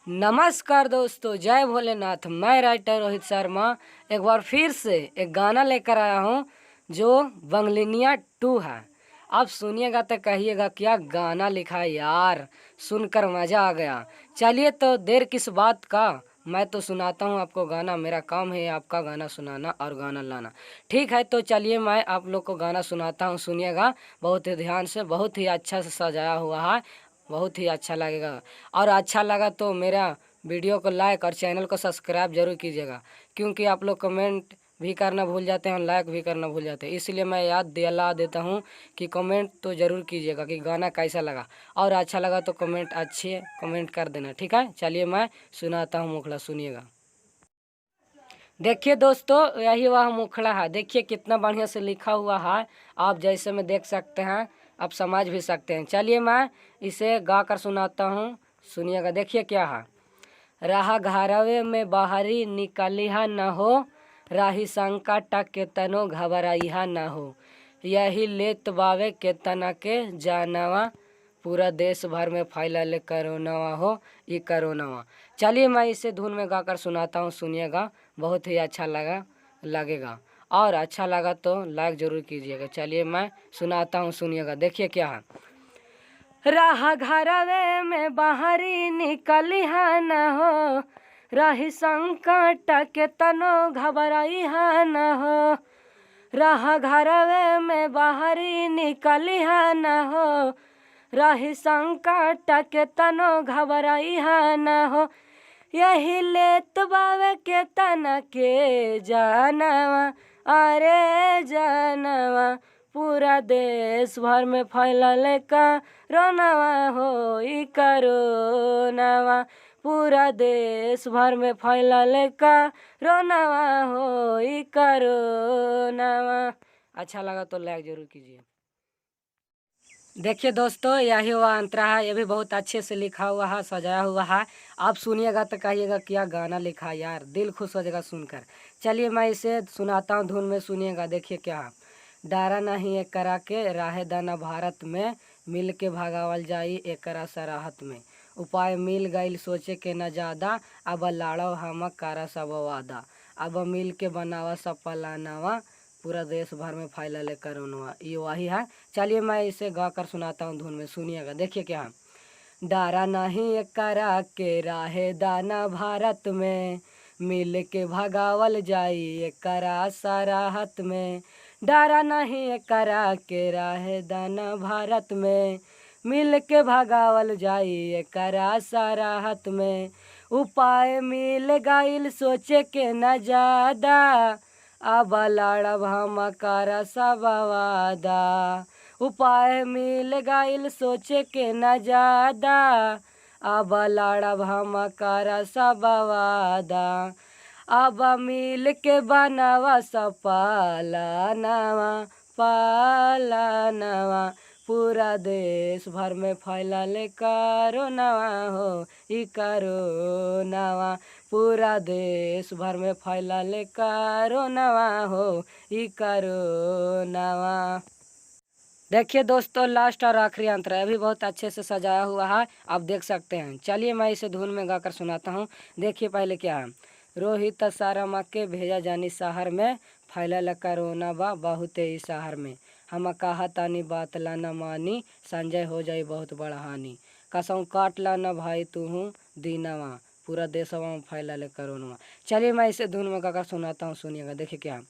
नमस्कार दोस्तों, जय भोलेनाथ। मैं राइटर रोहित शर्मा एक बार फिर से एक गाना लेकर आया हूँ जो बंगलिनिया 2 है। आप सुनिएगा तो कहिएगा क्या गाना लिखा है यार, सुनकर मज़ा आ गया। चलिए तो देर किस बात का, मैं तो सुनाता हूँ आपको गाना। मेरा काम है आपका गाना सुनाना और गाना लाना। ठीक है, तो चलिए मैं आप लोग को गाना सुनाता हूँ, सुनिएगा बहुत ही ध्यान से। बहुत ही अच्छा से सजाया हुआ है, बहुत ही अच्छा लगेगा। और अच्छा लगा तो मेरा वीडियो को लाइक और चैनल को सब्सक्राइब जरूर कीजिएगा, क्योंकि आप लोग कमेंट भी करना भूल जाते हैं और लाइक भी करना भूल जाते हैं। इसलिए मैं याद दिला देता हूँ कि कमेंट तो ज़रूर कीजिएगा कि गाना कैसा लगा, और अच्छा लगा तो अच्छे कमेंट कर देना। ठीक है, चलिए मैं सुनाता हूँ मुखड़ा, सुनिएगा। देखिए दोस्तों, यही वह मुखड़ा है। देखिए कितना बढ़िया से लिखा हुआ है, आप जैसे में देख सकते हैं, आप समझ भी सकते हैं। चलिए मैं इसे गा कर सुनाता हूँ, सुनिएगा। देखिए क्या है। रहा घरवे में बाहरी निकलिहा न हो, राही शंका टक के तनो घबराइहा न हो, यही लेत बावे के तना के जानवा, पूरा देश भर में फैलल करोनावा हो, ये करोनावा। चलिए मैं इसे धुन में गाकर सुनाता हूँ, सुनिएगा। बहुत ही अच्छा लगेगा, और अच्छा लगा तो लाइक जरूर कीजिएगा। चलिए मैं सुनाता हूँ, सुनिएगा। देखिए क्या है। रहा घरवे में बाहरी निकलिहा न हो, रही संकट के तनो घबराइहा न हो, रहा घरवे में बाहरी निकलिहा न हो, रही संकट के तनो घबराइहा न हो, यही लेत बावे के तना के जानवा, अरे जानवा, पूरा देश भर में फैलल करोनावा हो, ई करोनावा, पूरा देश भर में फैलल करोनावा हो, ई करोनावा। अच्छा लगा तो लाइक जरूर कीजिए। देखिए दोस्तों, यही हुआ अंतरा है, ये भी बहुत अच्छे से लिखा हुआ है, सजाया हुआ है। आप सुनिएगा तो कहिएगा क्या गाना लिखा है यार, दिल खुश हो जाएगा सुनकर। चलिए मैं इसे सुनाता हूँ धुन में, सुनिएगा। देखिए क्या है। डारा नहीं एक करा के राहे दाना भारत में, मिल के भागावल जाई एकरा सराहत में, उपाय मिल गईल सोचे के न ज़्यादा, अब लाड़ो हम कारा सब वादा, अब मिल के बनावा सब पलानावा, पूरा देश भर में फैलल करोनवा, ये वही है। चलिए मैं इसे गा कर सुनाता हूँ धुन में, सुनिएगा। देखिए क्या। डारा नहीं करा के राहे दाना भारत में, मिल के भगावल जाई एकरा सराहत में, डारा नहीं करा के राहे दाना भारत में, मिल के भगावल जाई एकरा सराहत में, उपाय मिल गईल सोचे के न ज़्यादा, अब लड़ब हम कर सब वादा, उपाय मिल गईल सोचे के न ज़्यादा, अब लड़ब हम कर सब वादा, अब मिल के बनवा सब पालनवा, पालनवा, पूरा देश भर में फैलल करोनवा हो, ई करोनवा, पूरा देश भर में फैलल करोनवा हो, ई करोनवा। देखिए दोस्तों, लास्ट और आखिरी अंतर है, अभी बहुत अच्छे से सजाया हुआ है, आप देख सकते हैं। चलिए मैं इसे धुन में गाकर सुनाता हूँ। देखिए पहले क्या है। रोहित सारा के भेजा जानी शहर में, फैलल करोना बा बहुत ही शहर में, हम कहा तानी बात ला न मानी, संजय हो जाए बहुत बड़ा हानि, कसम काट ला न भाई तू हूँ दीनवा, पूरा देशवा में फैलल करोनवा। चलिए मैं इसे धुन में गाकर सुनाता हूँ, सुनिएगा। देखिए क्या।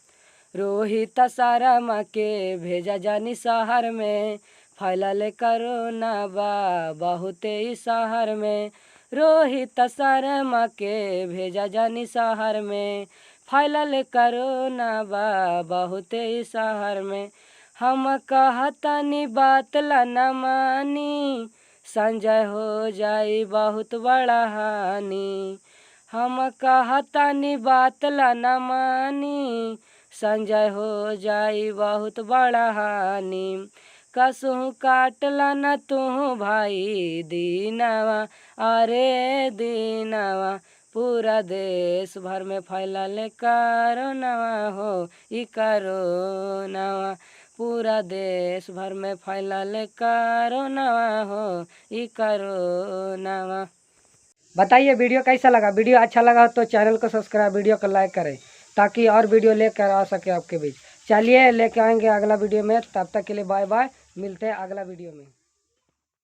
रोहित सारा के भेजा जानी शहर में, फैलल करोना बा बहुत ही शहर में, रोहित सारा के भेजा जानी शहर में, फैलल करोना बा बहुत ही शहर में, हम कहतनी बात ला न मानी, संजय हो जाई बहुत बड़ा हानि, हम कहतनी बात ला न मानी, संजय हो जाई बहुत बड़ा हानि, कसहूँ काटला न तू भाई दीनवा, अरे दीनवा, पूरा देश भर में फैलल करोनवा हो, ई करोनवा, पूरा देश भर में फैलल करोनवा हो, ई करोनवा। बताइए वीडियो कैसा लगा। वीडियो अच्छा लगा तो चैनल को सब्सक्राइब, वीडियो को लाइक करें ताकि और वीडियो लेकर आ सके आपके बीच। चलिए लेके आएंगे अगला वीडियो में, तब तक के लिए बाय बाय, मिलते हैं अगला वीडियो में।